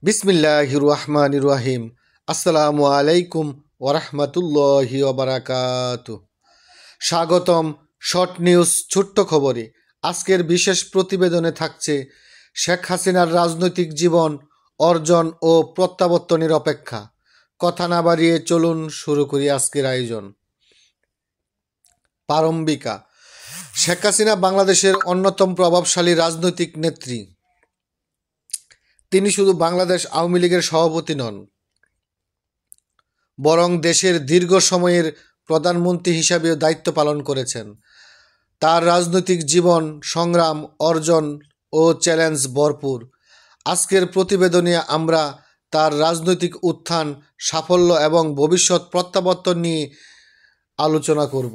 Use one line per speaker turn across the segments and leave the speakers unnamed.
বিসমিল্লাহির রহমানির রহিম। আসসালামু আলাইকুম ওরহমতুল্লাহি ওবারাকাতুহু। স্বাগতম শর্ট নিউজ ছোট্ট খবরে। আজকের বিশেষ প্রতিবেদনে থাকছে শেখ হাসিনার রাজনৈতিক জীবন, অর্জন ও প্রত্যাবর্তনের অপেক্ষা। কথা না বাড়িয়ে চলুন শুরু করি আজকের আয়োজন। প্রারম্ভিকা। শেখ হাসিনা বাংলাদেশের অন্যতম প্রভাবশালী রাজনৈতিক নেত্রী। তিনি শুধু বাংলাদেশ আওয়ামী লীগের সভাপতি নন, বরং দেশের দীর্ঘ সময়ের প্রধানমন্ত্রী হিসাবেও দায়িত্ব পালন করেছেন। তার রাজনৈতিক জীবন, সংগ্রাম, অর্জন ও চ্যালেঞ্জ ভরপুর। আজকের প্রতিবেদনে আমরা তার রাজনৈতিক উত্থান, সাফল্য এবং ভবিষ্যৎ প্রত্যাবর্তন নিয়ে আলোচনা করব।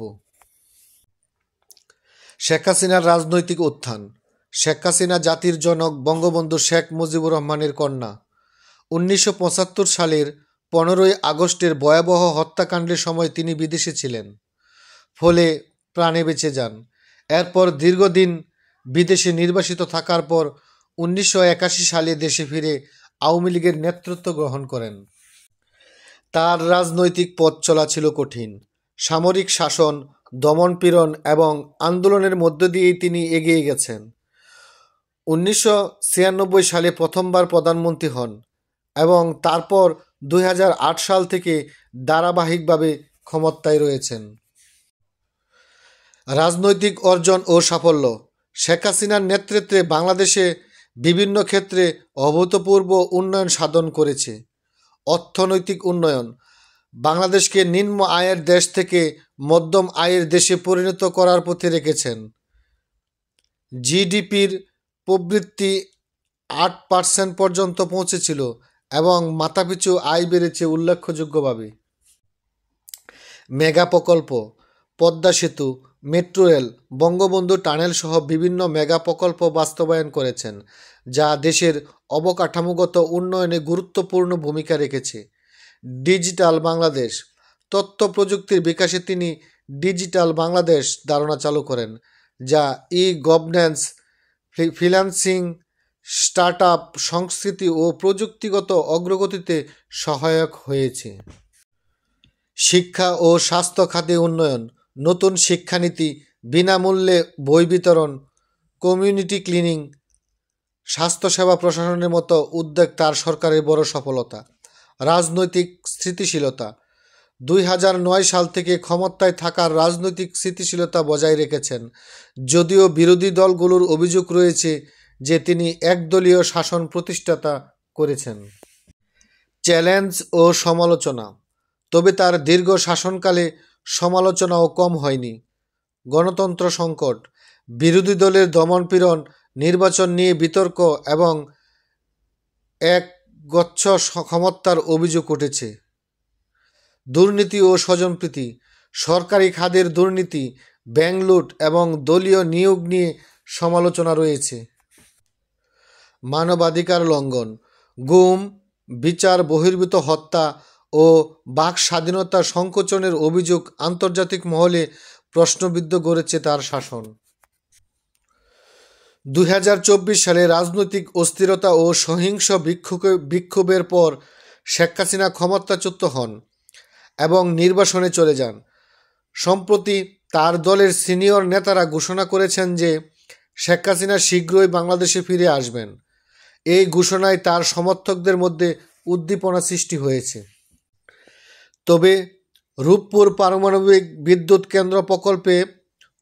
শেখ হাসিনার রাজনৈতিক উত্থান। শেখ হাসিনা জাতির জনক বঙ্গবন্ধু শেখ মুজিবুর রহমানের কন্যা। 1975 সালের 15ই আগস্টের ভয়াবহ হত্যাকাণ্ডের সময় তিনি বিদেশে ছিলেন, ফলে প্রাণে বেঁচে যান। এরপর দীর্ঘদিন বিদেশে নির্বাসিত থাকার পর 1981 সালে দেশে ফিরে আওয়ামী লীগের নেতৃত্ব গ্রহণ করেন। তার রাজনৈতিক পথ চলা ছিল কঠিন। সামরিক শাসন, দমনপীড়ন এবং আন্দোলনের মধ্য দিয়েই তিনি এগিয়ে গেছেন। 1996 সালে প্রথমবার প্রধানমন্ত্রী হন এবং তারপর 2008 সাল থেকে ধারাবাহিকভাবে ক্ষমতায় রয়েছেন। রাজনৈতিক অর্জন ও সাফল্য। শেখ হাসিনার নেতৃত্বে বাংলাদেশে বিভিন্ন ক্ষেত্রে অভূতপূর্ব উন্নয়ন সাধন করেছে। অর্থনৈতিক উন্নয়ন। বাংলাদেশকে নিম্ন আয়ের দেশ থেকে মধ্যম আয়ের দেশে পরিণত করার পথে রেখেছেন। জিডিপির প্রবৃদ্ধি 8% পর্যন্ত পৌঁছেছিল এবং মাথাপিছু আয় বেড়েছে উল্লেখযোগ্যভাবে। মেগা প্রকল্প। পদ্মা সেতু, মেট্রো রেল, বঙ্গবন্ধু টানেল সহ বিভিন্ন মেগা প্রকল্প বাস্তবায়ন করেছেন, যা দেশের অবকাঠামোগত উন্নয়নে গুরুত্বপূর্ণ ভূমিকা রেখেছে। ডিজিটাল বাংলাদেশ। তথ্য প্রযুক্তির বিকাশে তিনি ডিজিটাল বাংলাদেশ ধারণা চালু করেন, যা ই-গভর্নেন্স, ফ্রিল্যান্সিং, স্টার্টআপ, সংস্কৃতি ও প্রযুক্তিগত অগ্রগতিতে সহায়ক হয়েছে। শিক্ষা ও স্বাস্থ্য খাতে উন্নয়ন। নতুন শিক্ষানীতি, বিনামূল্যে বই বিতরণ, কমিউনিটি ক্লিনিং, স্বাস্থ্যসেবা প্রশাসনের মতো উদ্যোগ তার সরকারের বড় সফলতা। রাজনৈতিক স্থিতিশীলতা। 2009 সাল থেকে ক্ষমতায় থাকার রাজনৈতিক স্থিতিশীলতা বজায় রেখেছেন, যদিও বিরোধী দলগুলোর অভিযোগ রয়েছে যে তিনি একদলীয় শাসন প্রতিষ্ঠাতা করেছেন। চ্যালেঞ্জ ও সমালোচনা। তবে তার দীর্ঘ শাসনকালে সমালোচনাও কম হয়নি। গণতন্ত্র সংকট। বিরোধী দলের দমনপীড়ন, নির্বাচন নিয়ে বিতর্ক এবং একগুচ্ছ ক্ষমতার অভিযোগ উঠেছে। দুর্নীতি ও স্বজনপ্রীতি। সরকারি খাতের দুর্নীতি, ব্যাংক লুট এবং দলীয় নিয়োগ নিয়ে সমালোচনা রয়েছে। মানবাধিকার লঙ্ঘন। গুম, বিচার বহির্ভূত হত্যা ও বাক স্বাধীনতা সংকোচনের অভিযোগ আন্তর্জাতিক মহলে প্রশ্নবিদ্ধ করেছে তার শাসন। 2024 সালে রাজনৈতিক অস্থিরতা ও সহিংস বিক্ষোভের পর শেখ হাসিনা ক্ষমতাচ্যুত হন এবং নির্বাসনে চলে যান। সম্প্রতি তার দলের সিনিয়র নেতারা ঘোষণা করেছেন যে শেখ হাসিনা শীঘ্রই বাংলাদেশে ফিরে আসবেন। এই ঘোষণায় তার সমর্থকদের মধ্যে উদ্দীপনা সৃষ্টি হয়েছে। তবে রূপপুর পারমাণবিক বিদ্যুৎ কেন্দ্র প্রকল্পে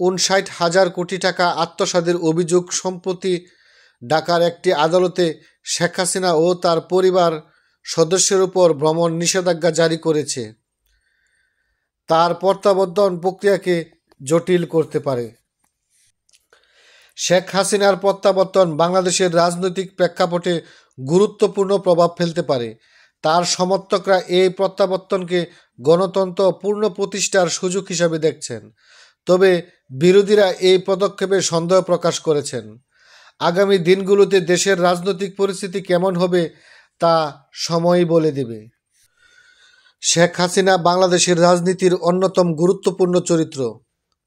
59,000 কোটি টাকা আত্মসাতের অভিযোগ সম্প্রতি ঢাকার একটি আদালতে শেখ হাসিনা ও তার পরিবার সদস্যের উপর ভ্রমণ নিষেধাজ্ঞা জারি করেছে, তার প্রত্যাবর্তন প্রক্রিয়াকে জটিল করতে পারে। শেখ হাসিনার প্রত্যাবর্তন বাংলাদেশের রাজনৈতিক প্রেক্ষাপটে গুরুত্বপূর্ণ প্রভাব ফেলতে পারে। তার সমর্থকরা এই প্রত্যাবর্তনকে গণতন্ত্র পূর্ণ প্রতিষ্ঠার সুযোগ হিসাবে দেখছেন, তবে বিরোধীরা এই পদক্ষেপে সন্দেহ প্রকাশ করেছেন। আগামী দিনগুলোতে দেশের রাজনৈতিক পরিস্থিতি কেমন হবে তা সময়ই বলে দেবে। শেখ হাসিনা বাংলাদেশের রাজনীতির অন্যতম গুরুত্বপূর্ণ চরিত্র।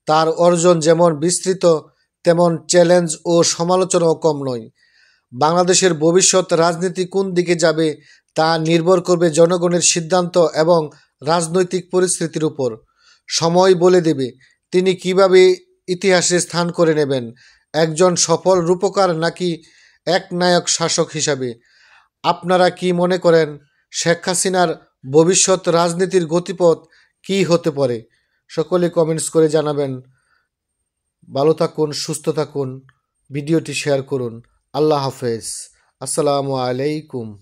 তার অর্জন যেমন বিস্তৃত, তেমন চ্যালেঞ্জ ও সমালোচনাও কম নয়। বাংলাদেশের ভবিষ্যৎ রাজনীতি কোন দিকে যাবে তা নির্ভর করবে জনগণের সিদ্ধান্ত এবং রাজনৈতিক পরিস্থিতির উপর। সময় বলে দেবে তিনি কিভাবে ইতিহাসে স্থান করে নেবেন, একজন সফল রূপকার নাকি একনায়ক শাসক হিসাবে। আপনারা কি মনে করেন শেখ হাসিনার ভবিষ্যৎ রাজনীতির গতিপথ কী হতে পারে? সকলে কমেন্টস করে জানাবেন। ভালো থাকুন, সুস্থ থাকুন, ভিডিওটি শেয়ার করুন। আল্লাহ হাফেজ। আসসালামু আলাইকুম।